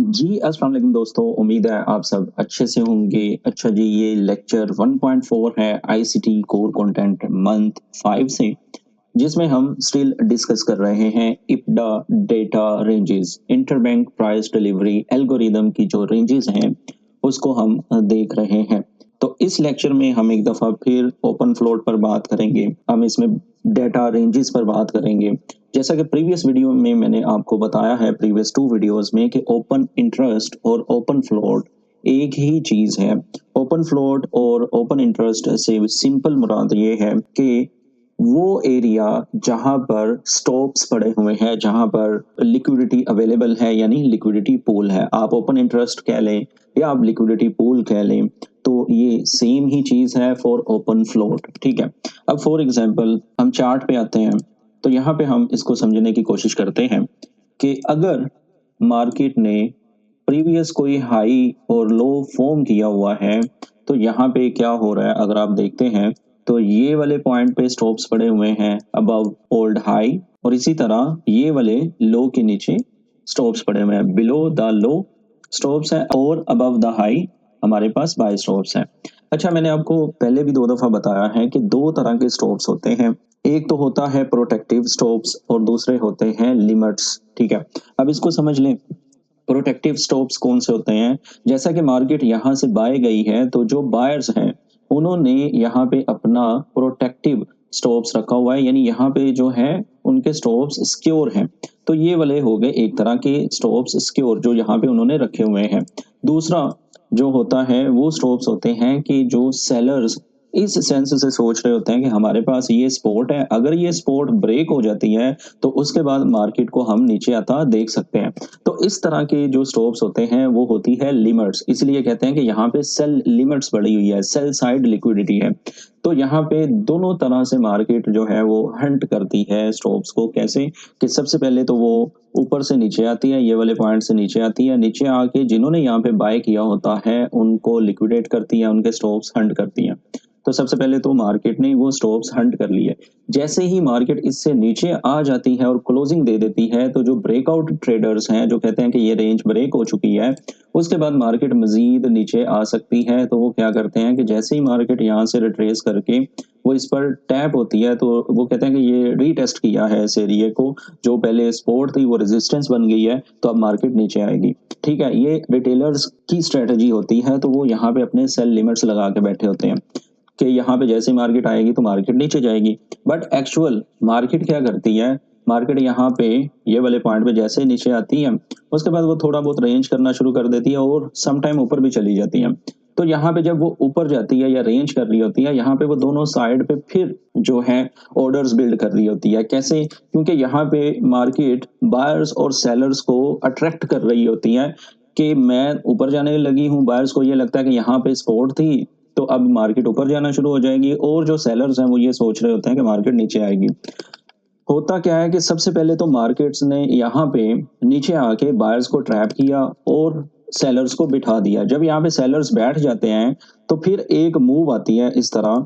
जी, अस्सलाम वालेकुम दोस्तों, उम्मीद है आप सब अच्छे से होंगे। अच्छा जी, ये लेक्चर 1.4 है आईसीटी कोर कंटेंट मंथ 5 से, जिसमें हम स्टिल डिस्कस कर रहे हैं IPDA data ranges, interbank price delivery algorithm की जो रेंजेस हैं, उसको हम देख रहे हैं। तो इस लेक्चर में हम एक दफ़ा फिर ओपन फ्लोट पर बात करेंगे। हम इसमें डेटा रेंजेस पर बात करेंगे। जैसा कि प्रीवियस वीडियो में मैंने आपको बताया है, प्रीवियस 2 वीडियोस में, कि ओपन इंटरेस्ट और ओपन फ्लोट एक ही चीज़ है। ओपन फ्लोट और ओपन इंटरेस्ट से सिंपल मुराद ये है कि वो एरिया जहाँ पर स्टॉक्स पड़े हुए हैं, जहाँ पर लिक्विडिटी अवेलेबल है, यानी लिक्विडिटी पूल है। आप ओपन इंटरेस्ट कह लें या आप लिक्विडिटी पूल कह लें, तो ये सेम ही चीज़ है फॉर ओपन फ्लोट, ठीक है। अब फॉर एग्जांपल हम चार्ट पे आते हैं, तो यहाँ पे हम इसको समझने की कोशिश करते हैं कि अगर मार्केट ने प्रीवियस कोई हाई और लो फॉर्म किया हुआ है, तो यहाँ पे क्या हो रहा है अगर आप देखते हैं, तो ये वाले पॉइंट पे स्टॉप्स पड़े हुए हैं अबव ओल्ड हाई, और इसी तरह ये वाले लो के नीचे स्टॉप्स पड़े हुए हैं, बिलो द लो स्टॉप्स है, और अबव द हाई हमारे पास बाय स्टॉप्स है। अच्छा, मैंने आपको पहले भी 2 दफ़ा बताया है कि 2 तरह के स्टॉप्स होते हैं। एक तो होता है प्रोटेक्टिव स्टॉप्स और दूसरे होते हैं लिमिट्स, ठीक है। अब इसको समझ लें, प्रोटेक्टिव स्टॉप्स कौन से होते हैं? जैसा कि मार्केट यहाँ से बाय गई है, तो जो बायर्स हैं, उन्होंने यहाँ पे अपना प्रोटेक्टिव स्टॉप्स रखा हुआ है, यानी यहाँ पे जो है उनके स्टॉप्स सिक्योर हैं। तो ये वाले हो गए एक तरह के स्टॉप्स सिक्योर, जो यहाँ पे उन्होंने रखे हुए हैं। दूसरा जो होता है वो स्टॉप्स होते हैं कि जो सेलर्स इस सेंस से सोच रहे होते हैं कि हमारे पास ये सपोर्ट है, अगर ये सपोर्ट ब्रेक हो जाती है, तो उसके बाद मार्केट को हम नीचे आता देख सकते हैं। तो इस तरह के जो स्टॉप्स होते हैं वो होती है लिमिट्स, इसलिए कहते हैं कि यहाँ पे सेल लिमिट्स बढ़ी हुई है, सेल साइड लिक्विडिटी है। तो यहाँ पे दोनों तरह से मार्केट जो है वो हंट करती है स्टॉप्स को। कैसे? कि सबसे पहले तो वो ऊपर से नीचे आती है, ये वाले पॉइंट से नीचे आती है, नीचे आके जिन्होंने यहाँ पे बाय किया होता है उनको लिक्विडेट करती है, उनके स्टॉप्स हंट करती है। तो सबसे पहले तो मार्केट ने वो स्टॉप्स हंट कर लिए। जैसे ही मार्केट इससे नीचे आ जाती है और क्लोजिंग दे देती है, तो जो ब्रेकआउट ट्रेडर्स हैं, जो कहते हैं कि ये रेंज ब्रेक हो चुकी है, उसके बाद मार्केट मजीद नीचे आ सकती है, तो वो क्या करते हैं कि जैसे ही मार्केट यहाँ से रिट्रेस करके वो इस पर टैप होती है, तो वो कहते हैं कि ये रीटेस्ट किया है इस एरिया को, जो पहले सपोर्ट थी वो रेजिस्टेंस बन गई है, तो अब मार्केट नीचे आएगी। ठीक है, ये रिटेलर्स की स्ट्रेटजी होती है, तो वो यहाँ पे अपने सेल लिमिट्स लगा के बैठे होते हैं कि यहाँ पे जैसे मार्केट आएगी तो मार्केट नीचे जाएगी। बट एक्चुअल मार्केट क्या करती है, मार्केट यहाँ पे ये वाले पॉइंट पे जैसे नीचे आती है, उसके बाद वो थोड़ा बहुत रेंज करना शुरू कर देती है और सम टाइम ऊपर भी चली जाती है। तो यहाँ पे जब वो ऊपर जाती है या रेंज कर रही होती है, यहाँ पे वो दोनों साइड पे फिर जो है ऑर्डर्स बिल्ड कर रही होती है। कैसे? क्योंकि यहाँ पे मार्केट बायर्स और सेलर्स को अट्रैक्ट कर रही होती है कि मैं ऊपर जाने लगी हूँ, बायर्स को ये लगता है कि यहाँ पे सपोर्ट थी, तो अब मार्केट ऊपर जाना शुरू हो जाएगी, और जो सेलर्स हैं वो ये सोच रहे होते हैं कि मार्केट नीचे आएगी। होता क्या है कि सबसे पहले तो मार्केट्स ने यहाँ पे नीचे आके बायर्स को ट्रैप किया और सेलर्स को बिठा दिया। जब यहाँ पे सेलर्स बैठ जाते हैं, तो फिर एक मूव आती है इस तरह,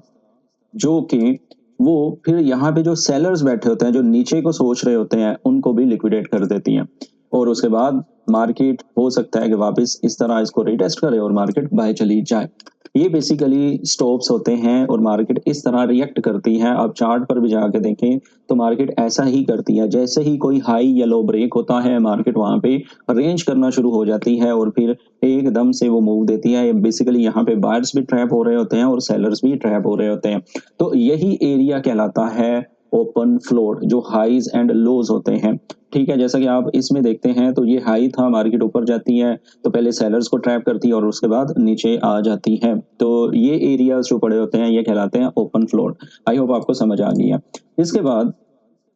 जो कि वो फिर यहाँ पे जो सेलर्स बैठे होते हैं, जो नीचे को सोच रहे होते हैं, उनको भी लिक्विडेट कर देती हैं, और उसके बाद मार्केट हो सकता है कि वापस इस तरह इसको रिटेस्ट करे और मार्केट बाय चली जाए। ये बेसिकली स्टॉप्स होते हैं और मार्केट इस तरह रिएक्ट करती है। आप चार्ट पर भी जाके देखें तो मार्केट ऐसा ही करती है। जैसे ही कोई हाई या लो ब्रेक होता है, मार्केट वहां पे रेंज करना शुरू हो जाती है और फिर एकदम से वो मूव देती है। बेसिकली यहाँ पे बायर्स भी ट्रैप हो रहे होते हैं और सेलर्स भी ट्रैप हो रहे होते हैं। तो यही एरिया कहलाता है ओपन फ्लोट, जो हाईज एंड लोज होते हैं। ठीक है, जैसा कि आप इसमें देखते हैं, तो ये हाई था, मार्केट ऊपर जाती है तो पहले सेलर्स को ट्रैप करती है और उसके बाद नीचे आ जाती है। तो ये एरियाज जो पड़े होते हैं ये कहलाते हैं ओपन फ्लोट। आई होप आपको समझ आ गई है। इसके बाद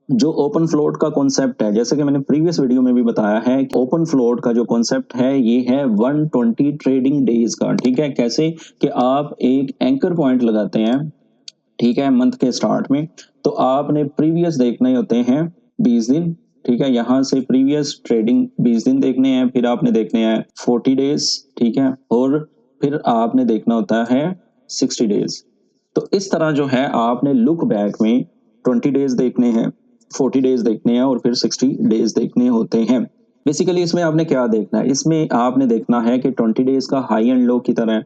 जो ओपन फ्लोट का कॉन्सेप्ट है, जैसे कि मैंने प्रीवियस वीडियो में भी बताया है, ओपन फ्लोट का जो कॉन्सेप्ट है ये है 120 ट्रेडिंग डेज का। ठीक है, कैसे? कि आप एक एंकर पॉइंट लगाते हैं, ठीक है, मंथ के स्टार्ट में, तो आपने प्रीवियस देखने होते हैं 20 दिन। ठीक है, यहाँ से प्रीवियस ट्रेडिंग 20 दिन देखने हैं, फिर आपने देखने हैं 40 डेज, ठीक है, और फिर आपने देखना होता है 60 डेज। तो इस तरह जो है आपने लुक बैक में 20 डेज देखने हैं, 40 डेज देखने हैं और फिर 60 डेज देखने होते हैं। बेसिकली इसमें आपने क्या देखना है, इसमें आपने देखना है कि 20 डेज का हाई एंड लो किधर है,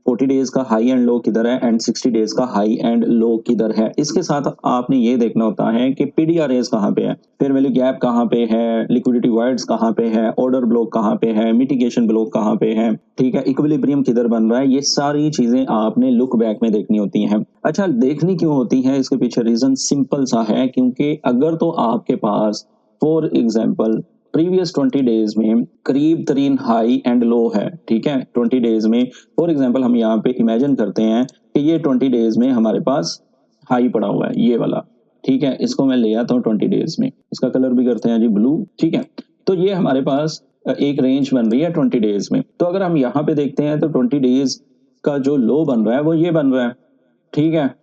40 डेज का हाई एंड लो किधर है एंड 60 डेज का हाई एंड लो किधर है। इसके साथ आपने ये देखना होता है कि पीडीआरएस कहाँ पे है, फेयर वैल्यू गैप कहाँ पे है, लिक्विडिटी वाइड्स कहाँ पे है, ऑर्डर ब्लॉक कहाँ पे है, मिटिगेशन ब्लॉक कहाँ पे है, ठीक है, इक्विलिब्रियम किधर बन रहा है, ये सारी चीजें आपने लुक बैक में देखनी होती हैं। अच्छा, देखनी क्यों होती है, इसके पीछे रीजन सिंपल सा है, क्योंकि अगर तो आपके पास फॉर एग्जाम्पल प्रीवियस 20 डेज में करीब तरीन हाई एंड लो है, ठीक है, 20 डेज में फॉर एग्जाम्पल हम यहाँ पे इमेजिन करते हैं कि ये 20 डेज में हमारे पास हाई पड़ा हुआ है, ये वाला, ठीक है, इसको मैं ले आता हूँ 20 डेज में, इसका कलर भी करते हैं जी ब्लू, ठीक है। तो ये हमारे पास एक रेंज बन रही है 20 डेज में। तो अगर हम यहाँ पे देखते हैं तो 20 डेज का जो लो बन रहा है वो ये बन रहा है, ठीक है,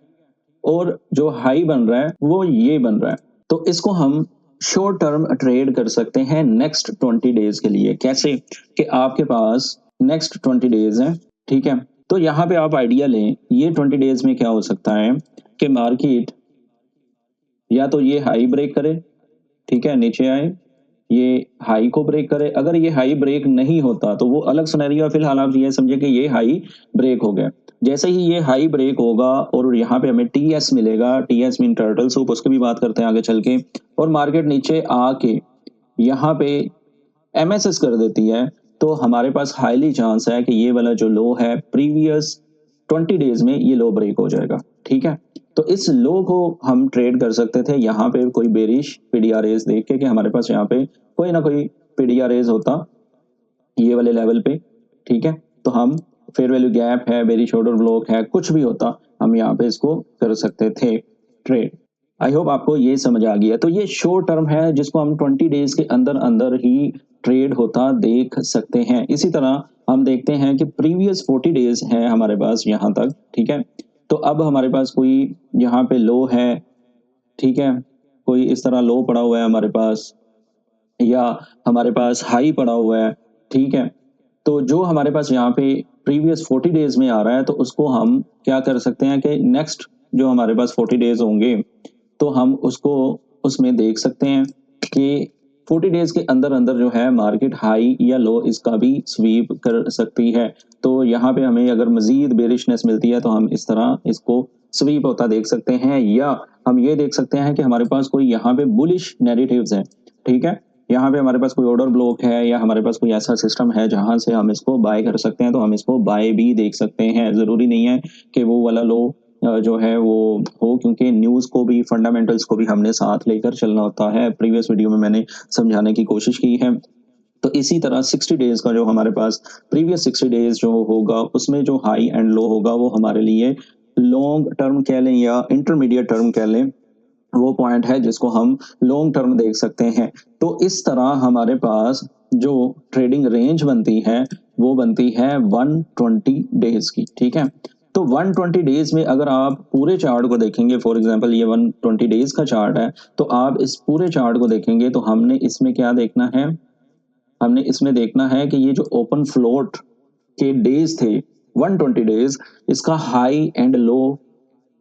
और जो हाई बन रहा है वो ये बन रहा है। तो इसको हम शॉर्ट टर्म ट्रेड कर सकते हैं नेक्स्ट 20 डेज के लिए। कैसे कि आपके पास नेक्स्ट 20 डेज है, ठीक है, तो यहाँ पे आप आइडिया लें, ये 20 डेज में क्या हो सकता है कि मार्केट या तो ये हाई ब्रेक करे, ठीक है, नीचे आए, ये हाई को ब्रेक करे। अगर ये हाई ब्रेक नहीं होता तो वो अलग सिनेरियो है, फिलहाल आप ये समझे कि ये हाई ब्रेक हो गया। जैसे ही ये हाई ब्रेक होगा और यहाँ पे हमें टीएस मिलेगा, टीएस मीन टर्टल सूप, उसकी भी बात करते हैं आगे चल के, और मार्केट नीचे आके यहाँ पे एमएसएस कर देती है, तो हमारे पास हाईली चांस है कि ये वाला जो लो है प्रीवियस 20 डेज में ये लो ब्रेक हो जाएगा, ठीक है। तो इस लो को हम ट्रेड कर सकते थे यहाँ पे कोई बेरिश पीडीआरएस देख के कि हमारे पास यहाँ पे कोई ना कोई पीडीआरएस होता ये वाले लेवल पे, ठीक है, तो हम फेयर वैल्यू गैप है, बेरिश ऑर्डर ब्लॉक है, कुछ भी होता, हम यहाँ पे इसको कर सकते थे ट्रेड। आई होप आपको ये समझ आ गया। तो ये शॉर्ट टर्म है जिसको हम 20 डेज के अंदर अंदर ही ट्रेड होता देख सकते हैं। इसी तरह हम देखते हैं कि प्रीवियस 40 डेज है हमारे पास यहाँ तक, ठीक है। तो अब हमारे पास कोई यहाँ पे लो है, ठीक है, कोई इस तरह लो पड़ा हुआ है हमारे पास, या हमारे पास हाई पड़ा हुआ है, ठीक है। तो जो हमारे पास यहाँ पे प्रीवियस 40 डेज में आ रहा है तो उसको हम क्या कर सकते हैं कि नेक्स्ट जो हमारे पास 40 डेज होंगे तो हम उसको उसमें देख सकते हैं कि 40 डेज के अंदर अंदर जो है मार्केट हाई या लो इसका भी स्वीप कर सकती है। तो यहाँ पे हमें अगर मजीद बेरिशनेस मिलती है तो हम इस तरह इसको स्वीप होता देख सकते हैं, या हम ये देख सकते हैं कि हमारे पास कोई यहाँ पे बुलिश नैरेटिव्स हैं, ठीक है, यहाँ पे हमारे पास कोई ऑर्डर ब्लॉक है या हमारे पास कोई ऐसा सिस्टम है जहां से हम इसको बाय कर सकते हैं, तो हम इसको बाय भी देख सकते हैं। जरूरी नहीं है कि वो वाला लो जो है वो हो, क्योंकि न्यूज को भी फंडामेंटल्स को भी हमने साथ लेकर चलना होता है। प्रीवियस वीडियो में मैंने समझाने की कोशिश की है। तो इसी तरह 60 डेज का जो हमारे पास प्रीवियस 60 डेज जो होगा उसमें जो हाई एंड लो होगा वो हमारे लिए लॉन्ग टर्म कह लें या इंटरमीडिएट टर्म कह लें, वो पॉइंट है जिसको हम लॉन्ग टर्म देख सकते हैं। तो इस तरह हमारे पास जो ट्रेडिंग रेंज बनती है वो बनती है 120 डेज की, ठीक है। तो 120 डेज में अगर आप पूरे चार्ट को देखेंगे, फॉर एग्जांपल ये 120 डेज का चार्ट है, तो आप इस पूरे चार्ट को देखेंगे तो हमने इसमें क्या देखना है, हमने इसमें देखना है कि ये जो ओपन फ्लोट के डेज थे 120 डेज, इसका हाई एंड लो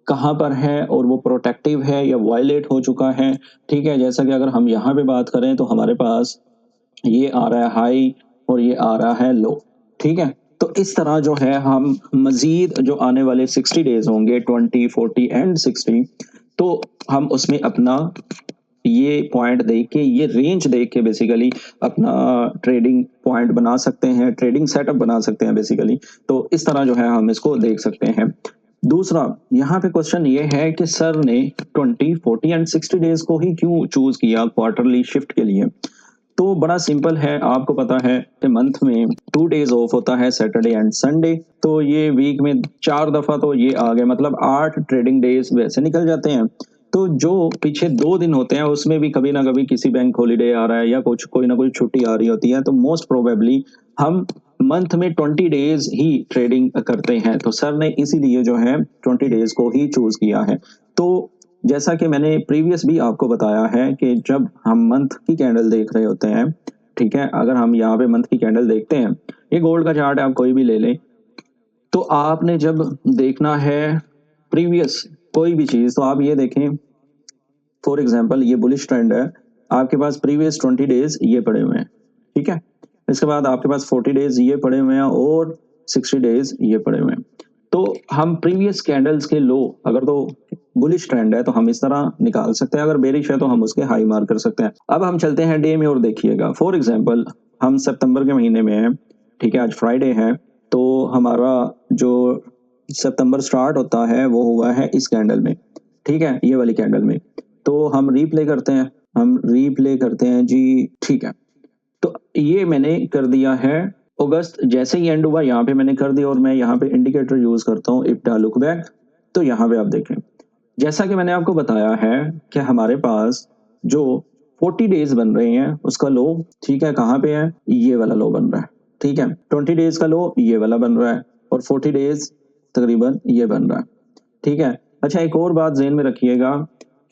कहाँ पर है और वो प्रोटेक्टिव है या वायलेट हो चुका है, ठीक है। जैसा कि अगर हम यहाँ पे बात करें तो हमारे पास ये आ रहा है हाई और ये आ रहा है लो, ठीक है। तो इस तरह जो है हम मजीद जो आने वाले 60 डेज होंगे 20 40 एंड 60, तो हम उसमें अपना ये पॉइंट देख के ये रेंज देख के बेसिकली अपना ट्रेडिंग पॉइंट बना सकते हैं, ट्रेडिंग सेटअप बना सकते हैं बेसिकली। तो इस तरह जो है हम इसको देख सकते हैं। दूसरा यहाँ पे क्वेश्चन ये है कि सर ने 20 40 एंड 60 डेज को ही क्यों चूज किया क्वार्टरली शिफ्ट के लिए। तो बड़ा सिंपल है, आपको पता है कि मंथ में 2 डेज ऑफ होता है, सैटरडे एंड संडे। तो ये वीक में 4 दफा तो ये आ गए, मतलब 8 ट्रेडिंग डेज वैसे निकल जाते हैं। तो जो पीछे 2 दिन होते हैं उसमें भी कभी ना कभी किसी बैंक हॉलीडे आ रहा है या कुछ कोई ना कोई छुट्टी आ रही होती है, तो मोस्ट प्रोबेबली हम मंथ में 20 डेज ही ट्रेडिंग करते हैं। तो सर ने इसीलिए जो है 20 डेज को ही चूज किया है। तो जैसा कि मैंने प्रीवियस भी आपको बताया है कि जब हम मंथ की कैंडल देख रहे होते हैं, ठीक है, अगर हम यहाँ पे मंथ की कैंडल देखते हैं, ये गोल्ड का चार्ट है, आप कोई भी ले लें, तो आपने जब देखना है प्रीवियस कोई भी चीज, तो आप ये देखें, फॉर एग्जाम्पल ये बुलिश ट्रेंड है, आपके पास प्रीवियस 20 डेज ये पड़े हुए हैं, ठीक है। इसके बाद आपके पास 40 डेज ये पड़े हुए हैं और 60 डेज ये पड़े हुए हैं। तो हम प्रीवियस कैंडल्स के लो, अगर तो बुलिश ट्रेंड है तो हम इस तरह निकाल सकते हैं, अगर बेरिश है तो हम उसके हाई मार्क कर सकते हैं। अब हम चलते हैं डे में और देखिएगा। फॉर एग्जांपल हम सितंबर के महीने में हैं, ठीक है, आज फ्राइडे है, तो हमारा जो सितंबर स्टार्ट होता है वो हुआ है इस कैंडल में, ठीक है, ये वाली कैंडल में। तो हम रीप्ले करते हैं, हम रीप्ले करते हैं जी, ठीक है। तो ये मैंने कर दिया है अगस्त, जैसे ही एंड हुआ यहाँ पे मैंने कर दिया, और मैं यहाँ पे इंडिकेटर यूज करता हूँ इप्टा लुक बैक। तो यहाँ पे आप देखें, जैसा कि मैंने आपको बताया है कि हमारे पास जो 40 डेज बन रहे हैं उसका लो, ठीक है, कहाँ पे है, ये वाला लो बन रहा है, ठीक है। 20 डेज का लो ये वाला बन रहा है, और 40 डेज तकरीबन ये बन रहा है, ठीक है। अच्छा, एक और बात ज़हन में रखिएगा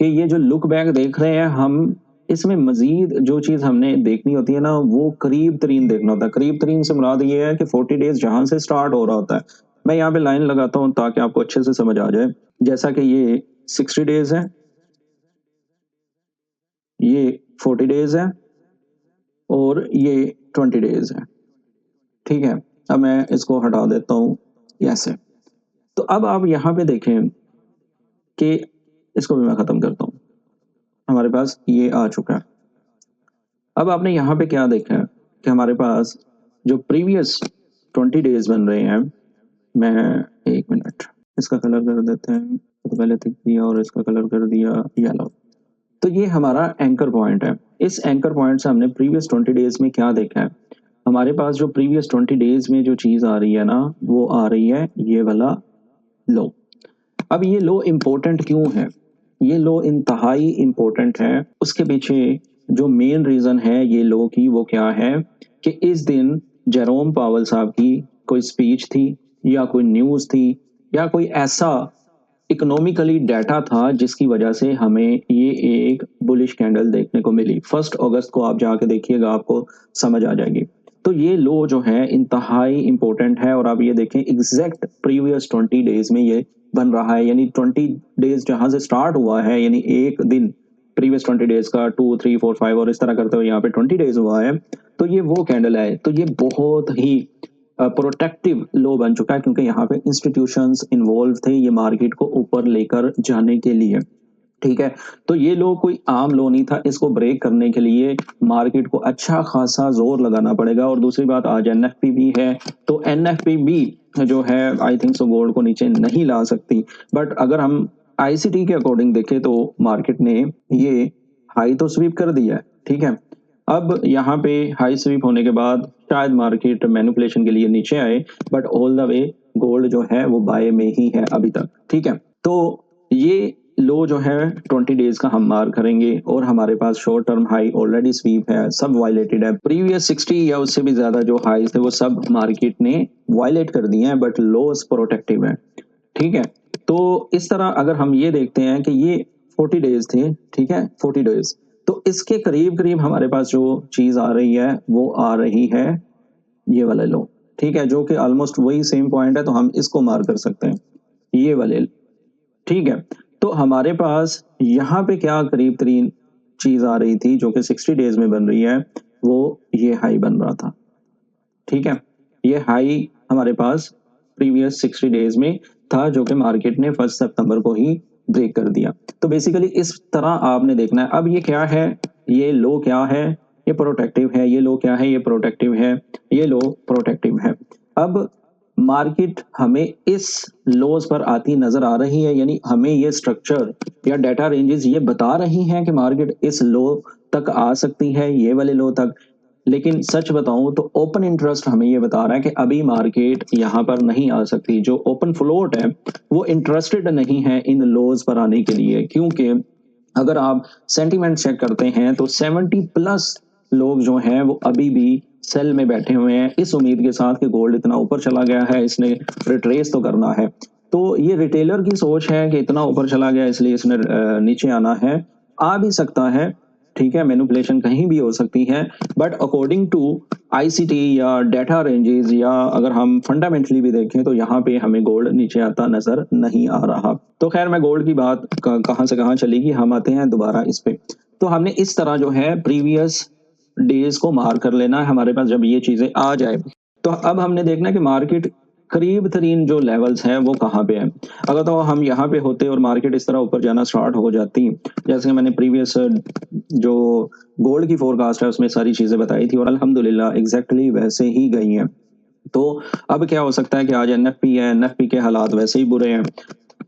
कि ये जो लुक बैक देख रहे हैं हम, इसमें मजीद जो चीज़ हमने देखनी होती है ना, वो करीब तरीन देखना होता है। करीब तरीन से मुराद ये है कि 40 डेज जहां से स्टार्ट हो रहा होता है। मैं यहाँ पे लाइन लगाता हूँ ताकि आपको अच्छे से समझ आ जाए। जैसा कि ये 60 डेज है, ये 40 डेज है, और ये 20 डेज है, ठीक है। अब मैं इसको हटा देता हूँ ऐसे। तो अब आप यहाँ पे देखें कि इसको भी मैं खत्म करता हूँ, हमारे पास ये आ चुका है। अब आपने यहाँ पे क्या देखा है कि हमारे पास जो प्रीवियस 20 डेज बन रहे हैं, मैं एक मिनट इसका कलर कर देते हैं, तो पहले टिक किया और इसका कलर कर दिया येलो। तो ये हमारा एंकर पॉइंट है। इस एंकर पॉइंट से हमने प्रीवियस 20 डेज में क्या देखा है, हमारे पास जो प्रीवियस 20 डेज में जो चीज आ रही है ना, वो आ रही है ये वाला लो। अब ये लो इम्पोर्टेंट क्यों है, ये लो इंतहाई इम्पोर्टेंट है। उसके पीछे जो मेन रीजन है ये लो की, वो क्या है कि इस दिन जेरोम पावल साहब की कोई स्पीच थी, या कोई न्यूज थी, या कोई ऐसा इकोनॉमिकली डाटा था जिसकी वजह से हमें ये एक बुलिश कैंडल देखने को मिली। 1 अगस्त को आप जाके देखिएगा, आपको समझ आ जाएगी। तो ये लो जो है इंतहाई इंपॉर्टेंट है, और आप ये देखें एग्जैक्ट प्रीवियस 20 डेज में ये बन रहा है, यानी 20 डेज जहां से स्टार्ट हुआ है, यानी एक दिन प्रीवियस 20 डेज का 2 3 4 5 और इस तरह करते हुए यहाँ पे 20 डेज हुआ है। तो ये वो कैंडल है। तो ये बहुत ही प्रोटेक्टिव लो बन चुका है, क्योंकि यहाँ पे इंस्टीट्यूशंस इन्वॉल्व थे ये मार्केट को ऊपर लेकर जाने के लिए, ठीक है। तो ये लो कोई आम लो नहीं था, इसको ब्रेक करने के लिए मार्केट को अच्छा खासा जोर लगाना पड़ेगा। और दूसरी बात, आज एनएफपी भी है, तो एनएफपी भी जो है आई थिंक सो गोल्ड को नीचे नहीं ला सकती। बट अगर हम आईसीटी के अकॉर्डिंग देखें तो मार्केट ने ये हाई तो स्वीप कर दिया है, ठीक है। अब यहाँ पे हाई स्वीप होने के बाद शायद मार्केट मैनिपुलेशन के लिए नीचे आए, but all the way gold जो है वो बाय में ही है अभी तक, ठीक है। तो ये लो जो है 20 डेज का हम मार्क करेंगे, और हमारे पास short term high already sweep है, सब वायलेटेड है। प्रीवियस 60 या उससे भी ज्यादा जो हाईज थे वो सब मार्केट ने वायलेट कर दिए हैं, बट लोस प्रोटेक्टिव है, ठीक है। तो इस तरह अगर हम ये देखते हैं कि ये 40 डेज थे, ठीक है, 40 डेज, तो इसके करीब करीब हमारे पास जो चीज आ रही है वो आ रही है ये वाले लो, ठीक है, जो कि ऑलमोस्ट वही सेम पॉइंट है, तो हम इसको मार्क कर सकते हैं ये वाले, ठीक है। तो हमारे पास यहाँ पे क्या करीब तरीन चीज आ रही थी जो कि 60 डेज में बन रही है, वो ये हाई बन रहा था, ठीक है। ये हाई हमारे पास प्रीवियस 60 डेज में था, जो कि मार्केट ने 1 सितंबर को ही ब्रेक कर दिया। तो बेसिकली इस तरह आपने देखना है। अब ये क्या है, ये लो क्या है, ये प्रोटेक्टिव है, ये लो क्या है, ये प्रोटेक्टिव है, ये लो प्रोटेक्टिव है। अब मार्केट हमें इस लोज पर आती नजर आ रही है, यानी हमें ये स्ट्रक्चर या डेटा रेंजेस ये बता रही हैं कि मार्केट इस लो तक आ सकती है, ये वाले लो तक। लेकिन सच बताऊं तो ओपन इंटरेस्ट हमें ये बता रहा है कि अभी मार्केट यहाँ पर नहीं आ सकती। जो ओपन फ्लोट है वो इंटरेस्टेड नहीं है इन लोज पर आने के लिए, क्योंकि अगर आप सेंटीमेंट चेक करते हैं तो 70+ लोग जो हैं वो अभी भी सेल में बैठे हुए हैं, इस उम्मीद के साथ कि गोल्ड इतना ऊपर चला गया है, इसने रिट्रेस तो करना है। तो ये रिटेलर की सोच है कि इतना ऊपर चला गया इसलिए इसने नीचे आना है। आ भी सकता है, ठीक है, मैनिपुलेशन कहीं भी हो सकती है, बट अकॉर्डिंग टू आईसीटी या डेटा रेंजेस, या अगर हम फंडामेंटली भी देखें तो यहाँ पे हमें गोल्ड नीचे आता नजर नहीं आ रहा। तो खैर, मैं गोल्ड की बात कहाँ से कहाँ चलेगी, हम आते हैं दोबारा इस पे। तो हमने इस तरह जो है प्रीवियस डेज को मार कर लेना है हमारे पास। जब ये चीज़ें आ जाए तो अब हमने देखना है कि मार्केट करीब तरीन जो लेवल्स हैं वो कहाँ पे है। अगर तो हम यहाँ पे होते और मार्केट इस तरह ऊपर जाना स्टार्ट हो जाती, जैसे कि मैंने प्रीवियस जो गोल्ड की फोरकास्ट है उसमें सारी चीज़ें बताई थी और अल्हम्दुलिल्लाह एग्जैक्टली वैसे ही गई हैं। तो अब क्या हो सकता है कि आज एनएफपी है, एनएफपी के हालात वैसे ही बुरे हैं,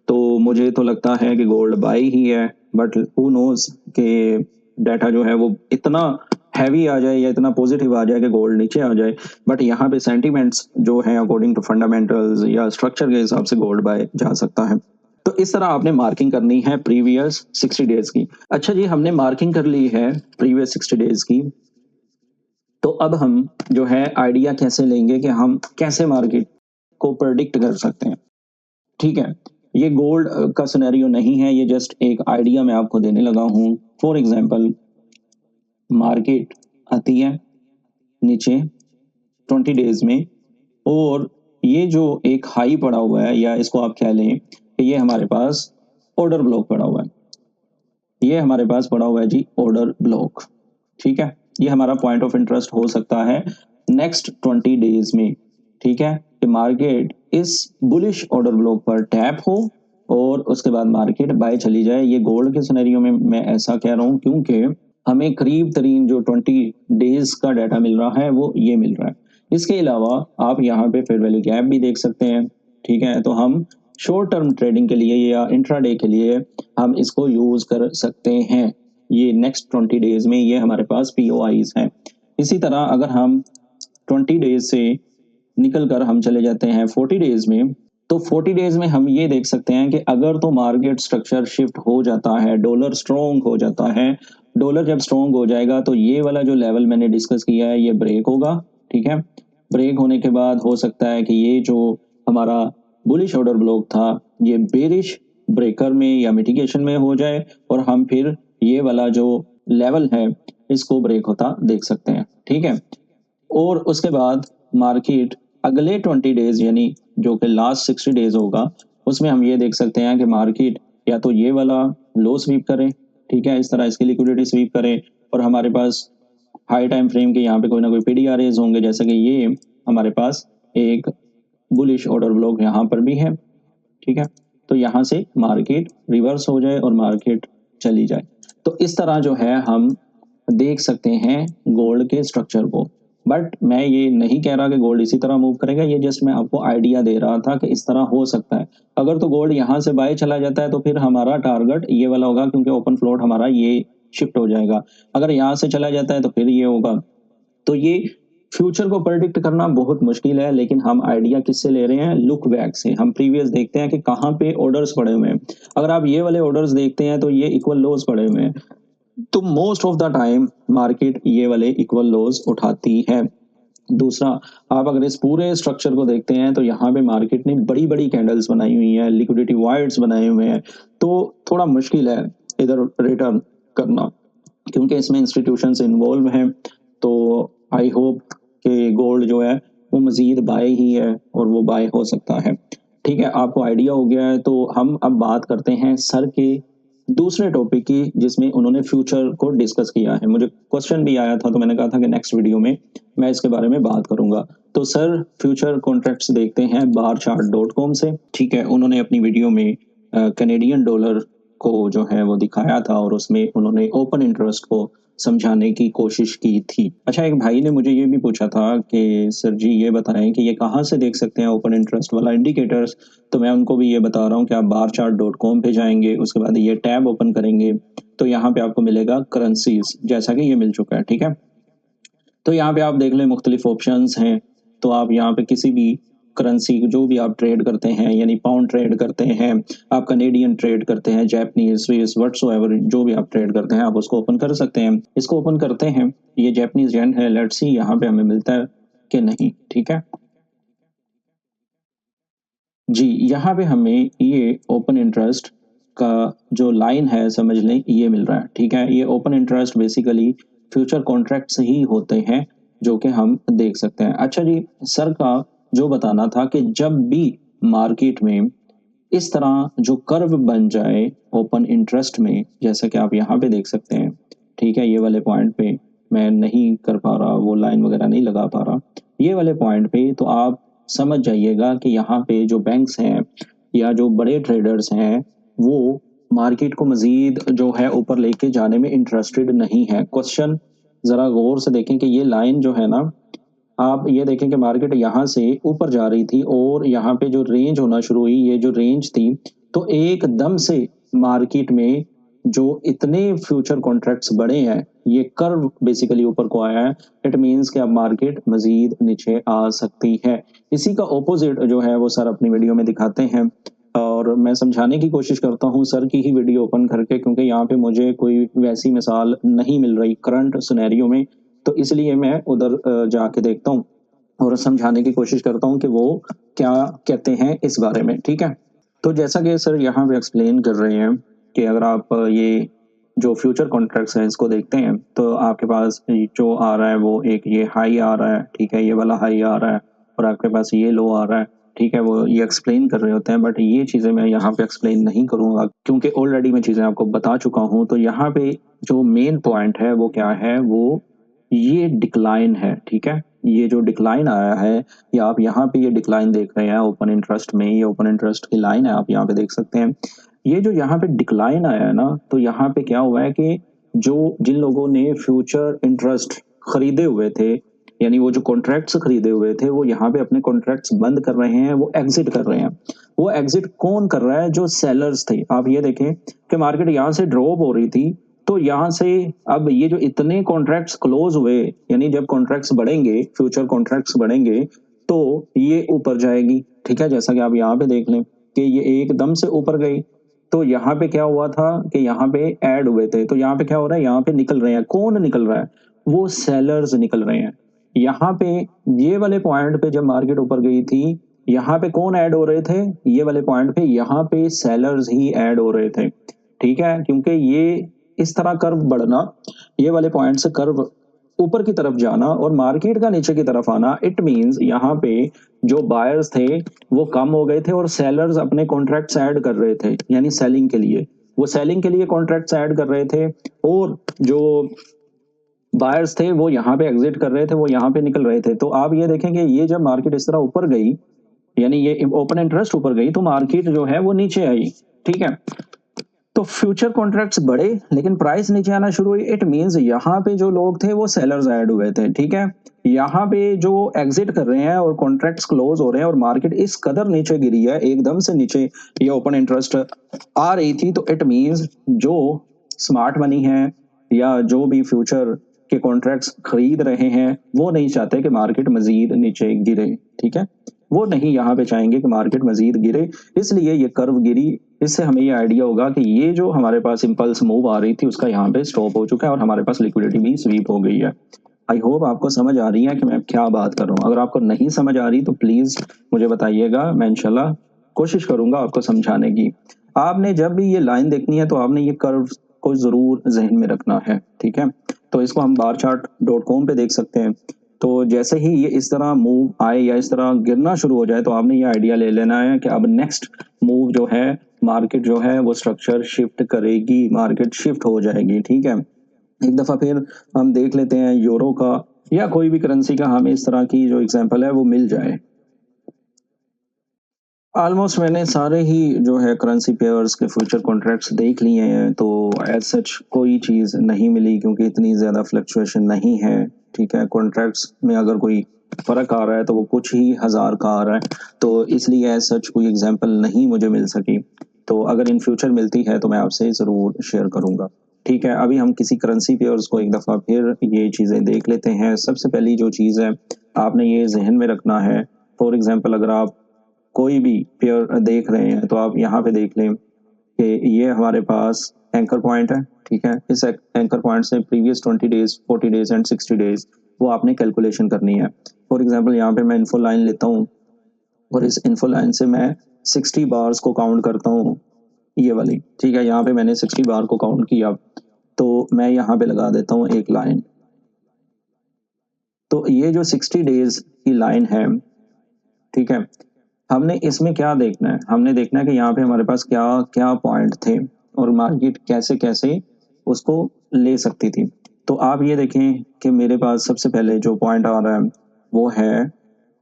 तो मुझे तो लगता है कि गोल्ड बाई ही है। बट हु नोज कि डाटा जो है वो इतना हैवी आ जाए या इतना पॉजिटिव आ जाए कि गोल्ड नीचे आ जाए। बट यहाँ पे सेंटीमेंट्स जो है अकॉर्डिंग टू फंडामेंटल्स या स्ट्रक्चर के हिसाब से गोल्ड बाय जा सकता है। तो इस तरह आपने मार्किंग करनी है प्रीवियस 60 डेज की। अच्छा जी, हमने मार्किंग कर ली है प्रीवियस 60 डेज की। तो अब हम जो है आइडिया कैसे लेंगे कि हम कैसे मार्केट को प्रेडिक्ट कर सकते हैं। ठीक है, ये गोल्ड का सिनेरियो नहीं है, ये जस्ट एक आइडिया मैं आपको देने लगा हूँ। फॉर एग्जांपल, मार्केट आती है नीचे 20 डेज में और ये जो एक हाई पड़ा हुआ है, या इसको आप कह लें कि ये हमारे पास ऑर्डर ब्लॉक पड़ा हुआ है। ये हमारे पास पड़ा हुआ है जी ऑर्डर ब्लॉक। ठीक है, ये हमारा पॉइंट ऑफ इंटरेस्ट हो सकता है नेक्स्ट 20 डेज में। ठीक है, कि मार्केट इस बुलिश ऑर्डर ब्लॉक पर टैप हो और उसके बाद मार्केट बाय चली जाए। ये गोल्ड के सिनेरियो में मैं ऐसा कह रहा हूँ क्योंकि हमें करीब तरीन जो 20 डेज का डाटा मिल रहा है वो ये मिल रहा है। इसके अलावा आप यहाँ पे फेयर वैल्यू गैप भी देख सकते हैं। ठीक है, तो हम शॉर्ट टर्म ट्रेडिंग के लिए या इंट्राडे के लिए हम इसको यूज कर सकते हैं। ये नेक्स्ट 20 डेज में ये हमारे पास पीओआईज हैं। इसी तरह अगर हम 20 डेज से निकल कर हम चले जाते हैं 40 डेज में, तो 40 डेज में हम ये देख सकते हैं कि अगर तो मार्केट स्ट्रक्चर शिफ्ट हो जाता है, डॉलर स्ट्रॉन्ग हो जाता है, डॉलर जब स्ट्रॉन्ग हो जाएगा तो ये वाला जो लेवल मैंने डिस्कस किया है ये ब्रेक होगा। ठीक है, ब्रेक होने के बाद हो सकता है कि ये जो हमारा बुलिश ऑर्डर ब्लॉक था ये बेरिश ब्रेकर में या मिटिगेशन में हो जाए और हम फिर ये वाला जो लेवल है इसको ब्रेक होता देख सकते हैं। ठीक है, और उसके बाद मार्केट अगले 20 डेज यानी जो कि लास्ट 60 डेज होगा उसमें हम ये देख सकते हैं कि मार्केट या तो ये वाला लो स्वीप करे, ठीक है, इस तरह इसकी लिक्विडिटी स्वीप करे और हमारे पास हाई टाइम फ्रेम के यहाँ पे कोई ना कोई पीडीआरएस होंगे, जैसे कि ये हमारे पास एक बुलिश ऑर्डर ब्लॉक यहाँ पर भी है। ठीक है, तो यहाँ से मार्केट रिवर्स हो जाए और मार्केट चली जाए। तो इस तरह जो है हम देख सकते हैं गोल्ड के स्ट्रक्चर को। बट मैं ये नहीं कह रहा कि गोल्ड इसी तरह मूव करेगा, ये जस्ट मैं आपको आइडिया दे रहा था कि इस तरह हो सकता है। अगर तो गोल्ड यहाँ से बाय चला जाता है तो फिर हमारा टारगेट ये वाला होगा क्योंकि ओपन फ्लोट हमारा ये शिफ्ट हो जाएगा। अगर यहाँ से चला जाता है तो फिर ये होगा। तो ये फ्यूचर को प्रेडिक्ट करना बहुत मुश्किल है, लेकिन हम आइडिया किससे ले रहे हैं? लुक बैक से। हम प्रीवियस देखते हैं कि कहाँ पे ऑर्डर्स पड़े हुए हैं। अगर आप ये वाले ऑर्डर्स देखते हैं तो ये इक्वल लोज पड़े हुए हैं, तो most of the time market ये वाले इक्वल लोज उठाती है। दूसरा, आप अगर इस पूरे स्ट्रक्चर को देखते हैं तो यहाँ पे मार्केट ने बड़ी बड़ी कैंडल्स बनाई हुई हैं, लिक्विडिटी वाइड्स बनाए हुए हैं, तो थोड़ा मुश्किल है इधर रिटर्न करना क्योंकि इसमें इंस्टीट्यूशंस इन्वॉल्व हैं। तो आई होप कि गोल्ड जो है वो मजीद बाय ही है और वो बाय हो सकता है। ठीक है, आपको आइडिया हो गया है। तो हम अब बात करते हैं सर के दूसरे टॉपिक की जिसमें उन्होंने फ्यूचर को डिस्कस किया है। मुझे क्वेश्चन भी आया था तो मैंने कहा था कि नेक्स्ट वीडियो में मैं इसके बारे में बात करूंगा। तो सर फ्यूचर कॉन्ट्रैक्ट्स देखते हैं barchart.com से। ठीक है, उन्होंने अपनी वीडियो में कैनेडियन डॉलर को जो है वो दिखाया था और उसमें उन्होंने ओपन इंटरेस्ट को समझाने की कोशिश की थी। अच्छा, एक भाई ने मुझे ये भी पूछा था कि सर जी ये बताएं कि ये कहाँ से देख सकते हैं ओपन इंटरेस्ट वाला इंडिकेटर्स। तो मैं उनको भी ये बता रहा हूँ कि आप barchart.com पे जाएंगे, उसके बाद ये टैब ओपन करेंगे तो यहाँ पे आपको मिलेगा करेंसीज, जैसा कि ये मिल चुका है। ठीक है, तो यहाँ पे आप देख लें मुख्तलिफ ऑप्शंस हैं। तो आप यहाँ पे किसी भी करेंसी जो भी आप ट्रेड करते हैं, यानी पाउंड ट्रेड करते हैं, आप कनेडियन ट्रेड करते हैं, जापानीज, स्विस, व्हाट्सोएवर जो भी आप ट्रेड करते हैं आप उसको ओपन कर सकते हैं। इसको ओपन करते हैं, ये जापानीज येन है, लेट्स सी यहाँ पे हमें मिलता है कि नहीं। ठीक है जी, यहाँ पे हमें ये ओपन इंटरेस्ट का जो लाइन है समझ लें ये मिल रहा है। ठीक है, ये open interest basically future contracts ही होते हैं जो कि हम देख सकते हैं। अच्छा जी, सर का जो बताना था कि जब भी मार्केट में इस तरह जो कर्व बन जाए ओपन इंटरेस्ट में, जैसा कि आप यहाँ पे देख सकते हैं, ठीक है, ये वाले पॉइंट पे मैं नहीं कर पा रहा, वो लाइन वगैरह नहीं लगा पा रहा, ये वाले पॉइंट पे तो आप समझ जाइएगा कि यहाँ पे जो बैंक्स हैं या जो बड़े ट्रेडर्स हैं, वो मार्केट को मज़ीद जो है ऊपर लेके जाने में इंटरेस्टेड नहीं है। क्वेश्चन ज़रा गौर से देखें कि ये लाइन जो है ना, आप ये देखें कि मार्केट यहाँ से ऊपर जा रही थी और यहाँ पे जो रेंज होना शुरू हुई, ये जो रेंज थी, तो एकदम से मार्केट में जो इतने फ्यूचर कॉन्ट्रैक्ट्स बढ़े हैं, ये कर्व बेसिकली ऊपर को आया है। इट मीन्स कि अब मार्केट मज़ीद नीचे आ सकती है। इसी का ऑपोज़िट जो है वो सर अपनी वीडियो में दिखाते हैं और मैं समझाने की कोशिश करता हूँ सर की ही वीडियो ओपन करके, क्योंकि यहाँ पे मुझे कोई वैसी मिसाल नहीं मिल रही करंट सिनेरियो में। तो इसलिए मैं उधर जाके देखता हूँ और समझाने की कोशिश करता हूँ कि वो क्या कहते हैं इस बारे में, ठीक है? तो जैसा कि सर यहाँ पे एक्सप्लेन कर रहे हैं कि अगर आप ये जो फ्यूचर कॉन्ट्रैक्ट्स हैं इसको देखते हैं, तो आपके पास जो आ रहा है वो एक ये हाई आ रहा है, ठीक है? ये वाला हाई आ रहा है और आपके पास ये लो आ रहा है, ठीक है? वो ये एक्सप्लेन कर रहे होते हैं, बट ये चीज़ें मैं यहाँ पे एक्सप्लेन नहीं करूँगा क्योंकि ऑलरेडी मैं चीज़ें आपको बता चुका हूँ। तो यहाँ पे जो मेन पॉइंट है वो क्या है, वो ये डिक्लाइन है, ठीक है? ये जो डिक्लाइन आया है, या आप यहाँ पे ये डिक्लाइन देख रहे हैं ओपन इंटरेस्ट में, ये ओपन इंटरेस्ट की लाइन है, आप यहाँ पे देख सकते हैं। ये जो यहाँ पे डिक्लाइन आया है ना, तो यहाँ पे क्या हुआ है कि जो जिन लोगों ने फ्यूचर इंटरेस्ट खरीदे हुए थे, यानी वो जो कॉन्ट्रैक्ट्स खरीदे हुए थे, वो यहाँ पे अपने कॉन्ट्रैक्ट्स बंद कर रहे हैं, वो एग्जिट कर रहे हैं। वो एग्जिट कौन कर रहा है? जो सेलर्स थे। आप ये देखें कि मार्केट यहाँ से ड्रॉप हो रही थी, तो यहाँ से अब ये जो इतने कॉन्ट्रैक्ट्स क्लोज हुए, यानी जब कॉन्ट्रैक्ट्स बढ़ेंगे, फ्यूचर कॉन्ट्रैक्ट्स बढ़ेंगे, तो ये ऊपर जाएगी, ठीक है? जैसा कि आप यहाँ पे देख लें कि ये एकदम से ऊपर गई, तो यहाँ पे क्या हुआ था कि यहाँ पे ऐड हुए थे, तो यहाँ पे क्या हो रहा है? यहाँ पे निकल रहे हैं। कौन निकल रहा है? वो सेलर्स निकल रहे हैं। यहाँ पे ये वाले पॉइंट पे जब मार्केट ऊपर गई थी, यहाँ पे कौन ऐड हो रहे थे? ये वाले पॉइंट पे यहाँ पे सेलर्स ही ऐड हो रहे थे, ठीक है? क्योंकि ये इस तरह कर्व बढ़ना, ये वाले पॉइंट से कर्व ऊपर की तरफ जाना और मार्केट का नीचे की तरफ आना, इट मीन्स यहाँ पे जो बायर्स थे वो कम हो गए थे और सेलर्स अपने कॉन्ट्रैक्ट्स ऐड कर रहे थे, यानी सेलिंग के लिए। वो सेलिंग के लिए कॉन्ट्रैक्ट्स ऐड कर रहे थे और जो बायर्स थे वो यहाँ पे एग्जिट कर रहे थे, वो यहाँ पे निकल रहे थे। तो आप ये देखेंगे ये जब मार्केट इस तरह ऊपर गई, यानी ये ओपन इंटरेस्ट ऊपर गई, तो मार्केट जो है वो नीचे आई, ठीक है? तो फ्यूचर कॉन्ट्रैक्ट्स बढ़े लेकिन प्राइस नीचे आना शुरू हुई। इट मींस यहाँ पे जो लोग थे वो सेलर्स ऐड हुए थे, ठीक है? यहाँ पे जो एग्जिट कर रहे हैं और कॉन्ट्रैक्ट्स क्लोज हो रहे हैं और मार्केट इस कदर नीचे गिरी है, एकदम से नीचे ये ओपन इंटरेस्ट आ रही थी, तो इट मींस जो स्मार्ट मनी है या जो भी फ्यूचर के कॉन्ट्रैक्ट्स खरीद रहे हैं, वो नहीं चाहते कि मार्केट मजीद नीचे गिरे, ठीक है? वो नहीं यहाँ पे चाहेंगे कि मार्केट मजीद गिरे, इसलिए ये कर्व गिरी। इससे हमें ये आइडिया होगा कि ये जो हमारे पास इम्पल्स मूव आ रही थी उसका यहाँ पे स्टॉप हो चुका है और हमारे पास लिक्विडिटी भी स्वीप हो गई है। आई होप आपको समझ आ रही है कि मैं क्या बात कर रहा हूँ। अगर आपको नहीं समझ आ रही तो प्लीज़ मुझे बताइएगा, मैं इंशाल्लाह कोशिश करूँगा आपको समझाने की। आपने जब भी ये लाइन देखनी है तो आपने ये कर्व को ज़रूर ज़हन में रखना है, ठीक है? तो इसको हम barchart.com पे देख सकते हैं। तो जैसे ही ये इस तरह मूव आए या इस तरह गिरना शुरू हो जाए, तो आपने ये आइडिया ले लेना है कि अब नेक्स्ट मूव जो है, मार्केट जो है वो स्ट्रक्चर शिफ्ट करेगी, मार्केट शिफ्ट हो जाएगी, ठीक है? एक दफ़ा फिर हम देख लेते हैं यूरो का या कोई भी करेंसी का, हमें इस तरह की जो एग्जांपल है वो मिल जाए। ऑलमोस्ट मैंने सारे ही जो है करेंसी पेयर्स के फ्यूचर कॉन्ट्रैक्ट्स देख लिए हैं, तो एज सच कोई चीज़ नहीं मिली क्योंकि इतनी ज़्यादा फ्लक्चुएशन नहीं है, ठीक है? कॉन्ट्रैक्ट्स में अगर कोई फ़र्क आ रहा है तो वो कुछ ही हज़ार का आ रहा है, तो इसलिए एज सच कोई एग्जांपल नहीं मुझे मिल सकी। तो अगर इन फ्यूचर मिलती है तो मैं आपसे ज़रूर शेयर करूँगा, ठीक है? अभी हम किसी करेंसी पेयर्स को एक दफ़ा फिर ये चीज़ें देख लेते हैं। सबसे पहली जो चीज़ है, आपने ये ज़हन में रखना है, फॉर एग्ज़ाम्पल अगर आप कोई भी पेयर देख रहे हैं तो आप यहाँ पे देख लें कि ये हमारे पास एंकर पॉइंट है, ठीक है? इस एंकर पॉइंट से previous 20 days, 40 days and 60 days वो आपने कैलकुलेशन करनी है। फॉर एग्जांपल यहाँ पे मैं इन्फो लाइन लेता हूँ और इस इन्फो लाइन से मैं 60 बार्स को काउंट करता हूँ, ये वाली, ठीक है? यहाँ पे मैंने 60 बार को काउंट किया, तो मैं यहाँ पे लगा देता हूँ एक लाइन। तो ये जो 60 डेज की लाइन है, ठीक है? हमने इसमें क्या देखना है? हमने देखना है कि यहाँ पे हमारे पास क्या-क्या पॉइंट थे और मार्केट कैसे-कैसे उसको ले सकती थी। तो आप ये देखें कि मेरे पास सबसे पहले जो पॉइंट आ रहा है वो है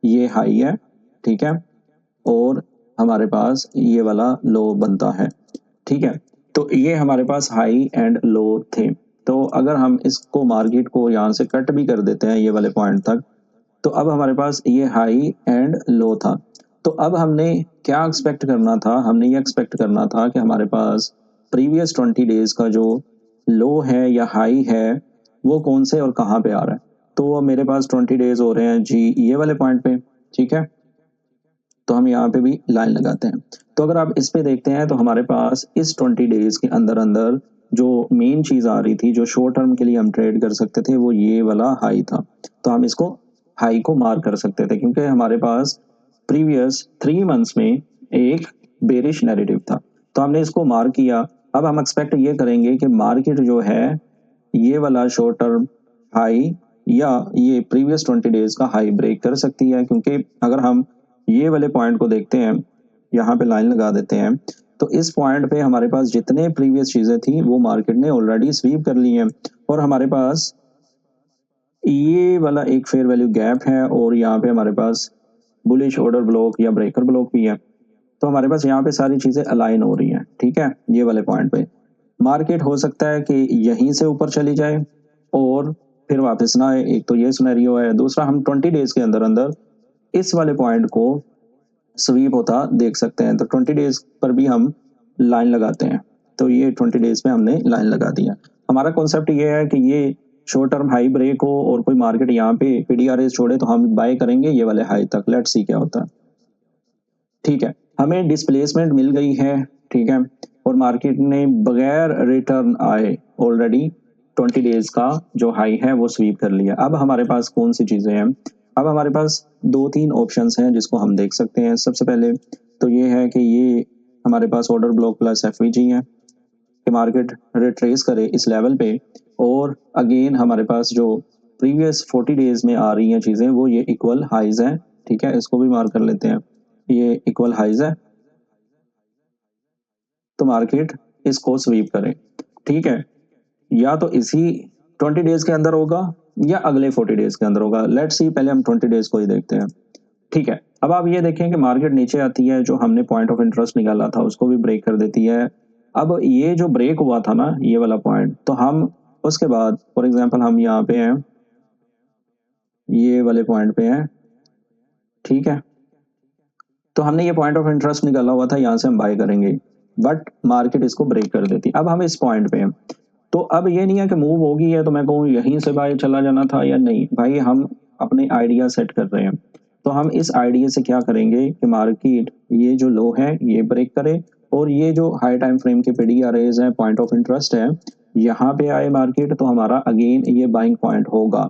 ये हाई है, ठीक है, और हमारे पास ये वाला लो बनता है, ठीक है। तो ये हमारे पास हाई एंड लो थे। तो अगर हम इसको मार्केट को यहाँ से कट भी कर देते हैं ये वाले पॉइंट तक, तो अब हमारे पास ये हाई एंड लो था। तो अब हमने क्या एक्सपेक्ट करना था, हमने ये एक्सपेक्ट करना था कि हमारे पास प्रीवियस 20 डेज का जो लो है या हाई है वो कौन से और कहाँ पे आ रहा है। तो अब मेरे पास 20 डेज हो रहे हैं जी ये वाले पॉइंट पे, ठीक है। तो हम यहाँ पे भी लाइन लगाते हैं। तो अगर आप इस पे देखते हैं तो हमारे पास इस 20 डेज के अंदर अंदर जो मेन चीज़ आ रही थी जो शॉर्ट टर्म के लिए हम ट्रेड कर सकते थे वो ये वाला हाई था। तो हम इसको हाई को मार्क कर सकते थे क्योंकि हमारे पास प्रीवियस 3 मंथ्स में एक बेरिश नैरेटिव था। तो हमने इसको मार्क किया। अब हम एक्सपेक्ट ये करेंगे कि मार्केट जो है ये वाला शॉर्ट टर्म हाई या ये प्रीवियस 20 डेज का हाई ब्रेक कर सकती है, क्योंकि अगर हम ये वाले पॉइंट को देखते हैं, यहाँ पे लाइन लगा देते हैं, तो इस पॉइंट पे हमारे पास जितने प्रीवियस चीज़ें थी वो मार्केट ने ऑलरेडी स्वीप कर ली हैं और हमारे पास ये वाला एक फेयर वैल्यू गैप है और यहाँ पे हमारे पास बुलिश ऑर्डर ब्लॉक या ब्रेकर ब्लॉक भी है। तो हमारे पास यहाँ पे सारी चीज़ें अलाइन हो रही हैं, ठीक है। ये वाले पॉइंट पे मार्केट हो सकता है कि यहीं से ऊपर चली जाए और फिर वापस ना आए, एक तो ये सिनेरियो है। दूसरा, हम 20 डेज के अंदर अंदर इस वाले पॉइंट को स्वीप होता देख सकते हैं। तो 20 डेज पर भी हम लाइन लगाते हैं। तो ये 20 डेज पे हमने लाइन लगा दिया। हमारा कॉन्सेप्ट ये है कि ये शॉर्ट टर्म हाई ब्रेक हो और कोई मार्केट यहाँ पे पीडीआरएस छोड़े तो हम बाय करेंगे ये वाले हाई तक। लेट्स सी क्या होता है, ठीक है। हमें डिस्प्लेसमेंट मिल गई है, ठीक है, और मार्केट ने बगैर रिटर्न आए ऑलरेडी 20 डेज का जो हाई है वो स्वीप कर लिया। अब हमारे पास कौन सी चीज़ें हैं, अब हमारे पास 2-3 ऑप्शंस हैं जिसको हम देख सकते हैं। सबसे पहले तो ये है कि ये हमारे पास ऑर्डर ब्लॉक प्लस एफवीजी है कि मार्केट रिट्रेस करे इस लेवल पे और अगेन हमारे पास जो प्रीवियस 40 डेज में आ रही हैं चीज़ें वो ये इक्वल हाइज हैं, ठीक है। इसको भी मार्क कर लेते हैं, ये इक्वल हाइज है, तो मार्केट इसको स्वीप करे, ठीक है। या तो इसी 20 डेज के अंदर होगा या अगले 40 डेज के अंदर होगा। लेट्स सी, पहले हम 20 डेज को ही देखते हैं, ठीक है। अब आप ये देखें कि मार्केट नीचे आती है, जो हमने पॉइंट ऑफ इंटरेस्ट निकाला था उसको भी ब्रेक कर देती है। अब ये जो ब्रेक हुआ था ना ये वाला पॉइंट, तो हम उसके बाद फॉर एग्जांपल हम यहाँ पे हैं, ये वाले पॉइंट पे हैं, ठीक है। तो हमने ये पॉइंट ऑफ इंटरेस्ट निकाला हुआ था, यहाँ से हम बाय करेंगे, बट मार्केट इसको ब्रेक कर देती। अब हम इस पॉइंट पे हैं, तो अब ये नहीं है कि मूव होगी है तो मैं कहूँ यहीं से बाय चला जाना था या नहीं। भाई हम अपने आइडिया सेट कर रहे हैं, तो हम इस आइडिया से क्या करेंगे कि मार्केट ये जो लो है ये ब्रेक करे और ये जो हाई टाइम फ्रेम के पीडीआरएस हैं, पॉइंट ऑफ इंटरेस्ट है, यहाँ पे आए मार्केट तो हमारा अगेन ये बाइंग पॉइंट होगा।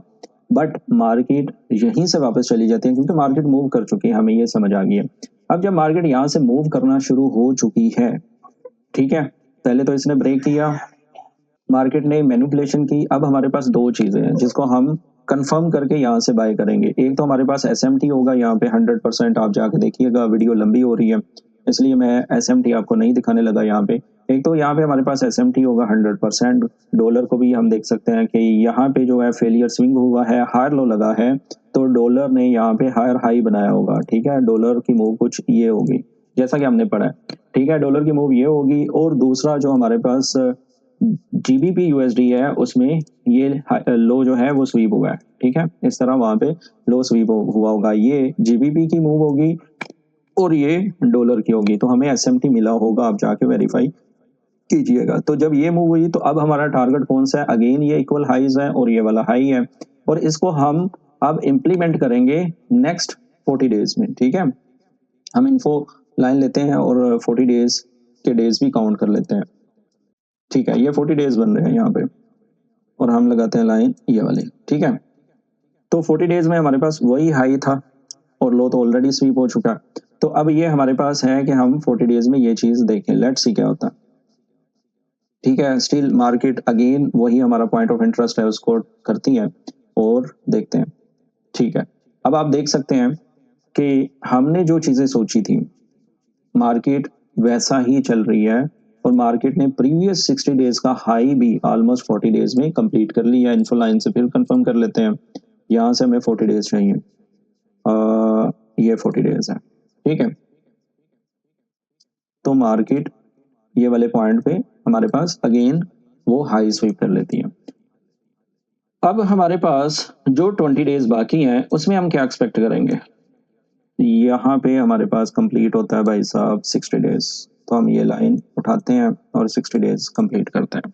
बट मार्केट यहीं से वापस चली जाती है क्योंकि मार्केट मूव कर चुकी है, हमें ये समझ आ गई है। अब जब मार्केट यहाँ से मूव करना शुरू हो चुकी है, ठीक है, पहले तो इसने ब्रेक किया, मार्केट ने मैनिपुलेशन की। अब हमारे पास दो चीजें हैं जिसको हम कंफर्म करके यहाँ से बाय करेंगे। एक तो हमारे पास एसएमटी होगा यहाँ पे 100%, आप जाके देखिएगा, वीडियो लंबी हो रही है इसलिए मैं एसएमटी आपको नहीं दिखाने लगा यहाँ पे। एक तो यहाँ पे हमारे पास एसएमटी होगा 100%। डॉलर को भी हम देख सकते हैं कि यहाँ पे जो है फेलियर स्विंग हुआ है, हायर लो लगा है, तो डॉलर ने यहाँ पे हायर हाई बनाया होगा, ठीक है। डॉलर की मूव कुछ ये होगी जैसा कि हमने पढ़ा है, ठीक है। डॉलर की मूव ये होगी और दूसरा जो हमारे पास जीबीपी यूएसडी है उसमें ये लो जो है वो स्वीप हुआ है, ठीक है। इस तरह वहां पे लो स्वीप हुआ होगा, ये जीबीपी की मूव होगी और ये डॉलर की होगी। तो हमें एसएमटी मिला होगा, आप जाके वेरीफाई कीजिएगा। तो जब ये मूव हुई तो अब हमारा टारगेट कौन सा है, अगेन ये इक्वल हाईज है और ये वाला हाई है और इसको हम अब इम्प्लीमेंट करेंगे नेक्स्ट 40 डेज में, ठीक है। हम इन्फो लाइन लेते हैं और 40 डेज के डेज भी काउंट कर लेते हैं, ठीक है। ये 40 डेज बन रहे हैं यहाँ पे और हम लगाते हैं लाइन ये वाली, ठीक है। तो 40 डेज में हमारे पास वही हाई था और लो तो ऑलरेडी स्वीप हो चुका। तो अब ये हमारे पास है कि हम 40 डेज में ये चीज देखें, लेट्स सी क्या होता है, ठीक है। स्टिल मार्केट अगेन वही हमारा पॉइंट ऑफ इंटरेस्ट है उसको करती है और देखते हैं, ठीक है। अब आप देख सकते हैं कि हमने जो चीजें सोची थी मार्केट वैसा ही चल रही है और मार्केट ने प्रीवियस 60 डेज का हाई भी ऑलमोस्ट 40 डेज में कंप्लीट कर लिया। इन्फो लाइन से फिर कंफर्म कर लेते हैं, यहाँ से हमें 40 डेज चाहिए, ये 40 डेज है, ठीक है। तो मार्केट ये वाले पॉइंट पे हमारे पास अगेन वो हाई स्वीप कर लेती है। अब हमारे पास जो 20 डेज बाकी हैं उसमें हम क्या एक्सपेक्ट करेंगे, यहाँ पे हमारे पास कंप्लीट होता है भाई साहब 60 डेज, तो हम ये लाइन उठाते हैं और 60 डेज कंप्लीट करते हैं।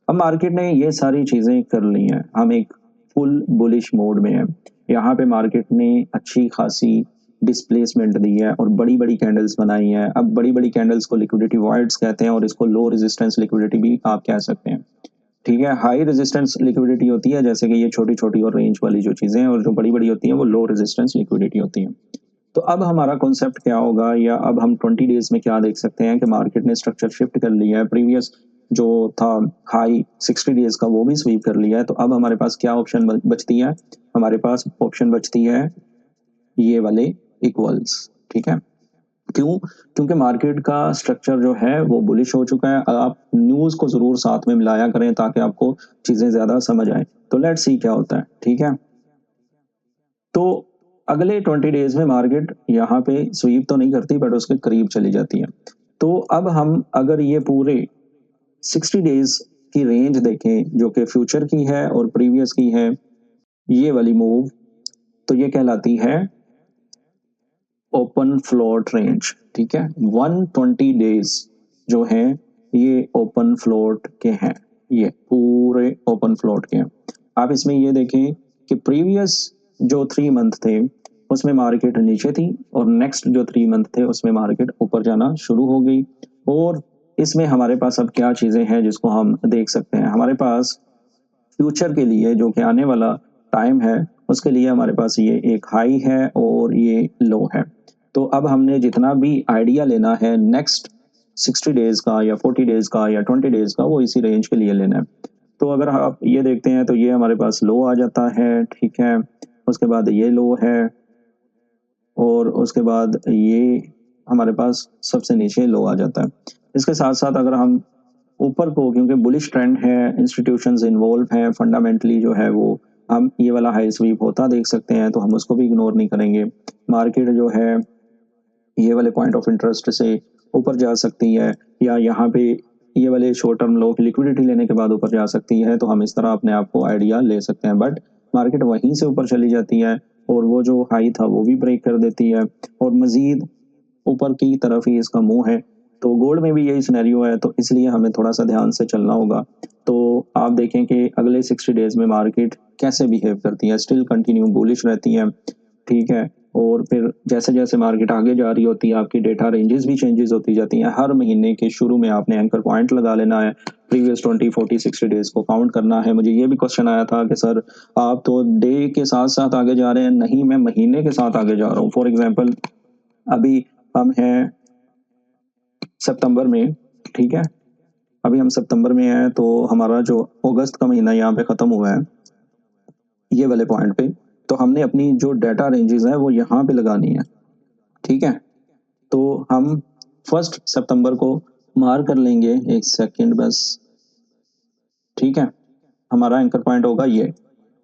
अब मार्केट ने ये सारी चीज़ें कर ली हैं, हम एक फुल बुलिश मोड में हैं। यहाँ पे मार्केट ने अच्छी खासी डिस्प्लेसमेंट दी है और बड़ी बड़ी कैंडल्स बनाई हैं। अब बड़ी बड़ी कैंडल्स को लिक्विडिटी वॉइड्स कहते हैं और इसको लो रेजिस्टेंस लिक्विडिटी भी आप कह सकते हैं, ठीक है। हाई रेजिस्टेंस लिक्विडिटी होती है जैसे कि ये छोटी छोटी और रेंज वाली जो चीज़ें हैं, और जो बड़ी बड़ी होती हैं वो लो रेजिस्टेंस लिक्विडिटी होती हैं। तो अब हमारा कॉन्सेप्ट क्या होगा, या अब हम 20 डेज में क्या देख सकते हैं कि मार्केट ने स्ट्रक्चर शिफ्ट कर लिया है, प्रीवियस जो था हाई 60 डेज का वो भी स्वीप कर लिया है। तो अब हमारे पास क्या ऑप्शन बचती है, हमारे पास ऑप्शन बचती है ये वाले इक्वल्स, ठीक है। क्यों, क्योंकि मार्केट का स्ट्रक्चर जो है वो बुलिश हो चुका है। आप न्यूज को जरूर साथ में मिलाया करें ताकि आपको चीजें ज्यादा समझ आए। तो लेट्स सी क्या होता है, ठीक है। तो अगले 20 डेज में मार्केट यहाँ पे स्वीप तो नहीं करती बट उसके करीब चली जाती है। तो अब हम अगर ये पूरे 60 डेज की रेंज देखें जो कि फ्यूचर की है और प्रीवियस की है, ये वाली मूव, तो ये कहलाती है ओपन फ्लोट रेंज, ठीक है। 120 डेज जो है ये ओपन फ्लोट के हैं, ये पूरे ओपन फ्लोट के हैं। आप इसमें ये देखें कि प्रीवियस जो 3 मंथ थे उसमें मार्केट नीचे थी और नेक्स्ट जो 3 मंथ थे उसमें मार्केट ऊपर जाना शुरू हो गई। और इसमें हमारे पास अब क्या चीज़ें हैं जिसको हम देख सकते हैं, हमारे पास फ्यूचर के लिए जो कि आने वाला टाइम है उसके लिए हमारे पास ये एक हाई है और ये लो है। तो अब हमने जितना भी आइडिया लेना है नेक्स्ट 60 डेज का या 40 डेज का या 20 डेज का वो इसी रेंज के लिए लेना है। तो अगर आप ये देखते हैं तो ये हमारे पास लो आ जाता है, ठीक है। उसके बाद ये लो है और उसके बाद ये हमारे पास सबसे नीचे लो आ जाता है। इसके साथ साथ अगर हम ऊपर को, क्योंकि बुलिश ट्रेंड है, इंस्टीट्यूशंस इन्वॉल्व हैं, फंडामेंटली जो है वो हम ये वाला हाई स्वीप होता देख सकते हैं, तो हम उसको भी इग्नोर नहीं करेंगे। मार्केट जो है ये वाले पॉइंट ऑफ इंटरेस्ट से ऊपर जा सकती है, या यहाँ पे ये वाले शॉर्ट टर्म लो लिक्विडिटी लेने के बाद ऊपर जा सकती है, तो हम इस तरह अपने आप को आइडिया ले सकते हैं। बट मार्केट वहीं से ऊपर चली जाती है और वो जो हाई था वो भी ब्रेक कर देती है और मजीद ऊपर की तरफ ही इसका मुंह है। तो गोल्ड में भी यही सिनेरियो है, तो इसलिए हमें थोड़ा सा ध्यान से चलना होगा। तो आप देखें कि अगले 60 डेज में मार्केट कैसे बिहेव करती है, स्टिल कंटिन्यू बुलिश रहती है, ठीक है। और फिर जैसे जैसे मार्केट आगे जा रही होती है आपकी डेटा रेंजेस भी चेंजेस होती जाती हैं। हर महीने के शुरू में आपने एंकर पॉइंट लगा लेना है, प्रीवियस 20 40 60 डेज को काउंट करना है। मुझे ये भी क्वेश्चन आया था कि सर आप तो डे के साथ साथ आगे जा रहे हैं, नहीं मैं महीने के साथ आगे जा रहा हूँ। फॉर एग्जाम्पल अभी हम हैं सितंबर में, ठीक है। अभी हम सितंबर में हैं तो हमारा जो अगस्त का महीना यहाँ पे ख़त्म हुआ है ये वाले पॉइंट पे, तो हमने अपनी जो डाटा रेंजेस है वो यहाँ पे लगानी है, ठीक है। तो हम 1 सितंबर को मार कर लेंगे, एक सेकेंड बस, ठीक है। हमारा एंकर पॉइंट होगा ये।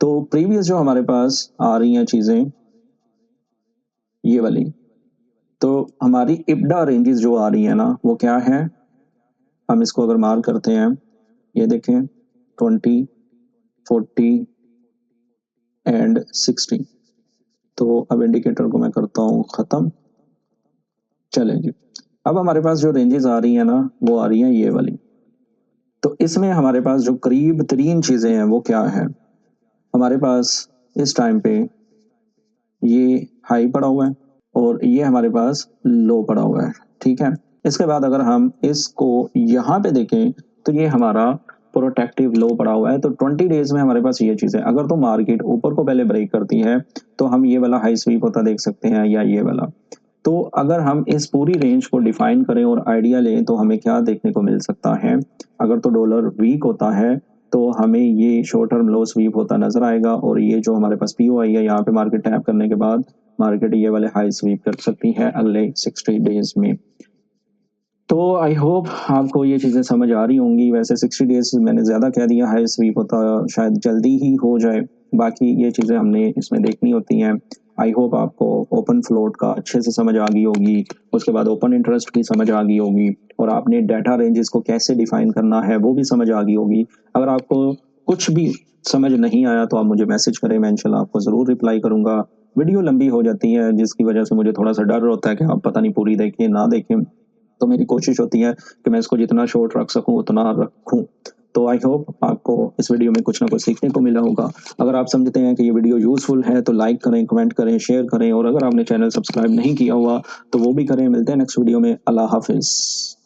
तो प्रीवियस जो हमारे पास आ रही हैं चीज़ें ये वाली, तो हमारी इब्डा रेंजेस जो आ रही है ना वो क्या है, हम इसको अगर मार करते हैं, ये देखें 20 40 एंड 60। तो अब इंडिकेटर को मैं करता हूँ ख़त्म, चलें जी। अब हमारे पास जो रेंजेस आ रही हैं ना वो आ रही हैं ये वाली। तो इसमें हमारे पास जो करीब तरीन चीज़ें हैं वो क्या है, हमारे पास इस टाइम पे ये हाई पड़ा हुआ है और ये हमारे पास लो पड़ा हुआ है, ठीक है। इसके बाद अगर हम इसको यहाँ पे देखें तो ये हमारा प्रोटेक्टिव लो पड़ा हुआ है। तो 20 डेज में हमारे पास ये चीज़ है, अगर तो मार्केट ऊपर को पहले ब्रेक करती है तो हम ये वाला हाई स्वीप होता देख सकते हैं या ये वाला। तो अगर हम इस पूरी रेंज को डिफाइन करें और आइडिया लें तो हमें क्या देखने को मिल सकता है, अगर तो डॉलर वीक होता है तो हमें ये शॉर्ट टर्म लो स्वीप होता नजर आएगा और ये जो हमारे पास पीओआई है यहाँ पे मार्केट टैप करने के बाद मार्केट ये वाले हाई स्वीप कर सकती है अगले 60 डेज में। तो आई होप आपको ये चीज़ें समझ आ रही होंगी। वैसे 60 डेज़ मैंने ज़्यादा कह दिया है, स्वीप होता शायद जल्दी ही हो जाए। बाकी ये चीज़ें हमने इसमें देखनी होती हैं। आई होप आपको ओपन फ्लोट का अच्छे से समझ आ गई होगी, उसके बाद ओपन इंटरेस्ट की समझ आ गई होगी और आपने डाटा रेंजेस को कैसे डिफ़ाइन करना है वो भी समझ आ गई होगी। अगर आपको कुछ भी समझ नहीं आया तो आप मुझे मैसेज करें, मैं इंशाल्लाह आपको ज़रूर रिप्लाई करूँगा। वीडियो लंबी हो जाती है जिसकी वजह से मुझे थोड़ा-सा डर होता है कि आप पता नहीं पूरी देखें, ना देखें। तो मेरी कोशिश होती है कि मैं इसको जितना शॉर्ट रख सकूँ उतना रखूँ। तो आई होप आपको इस वीडियो में कुछ ना कुछ सीखने को मिला होगा। अगर आप समझते हैं कि ये वीडियो यूज़फुल है तो लाइक करें, कमेंट करें, शेयर करें और अगर आपने चैनल सब्सक्राइब नहीं किया हुआ तो वो भी करें। मिलते हैं नेक्स्ट वीडियो में। अल्लाह हाफ़िज़।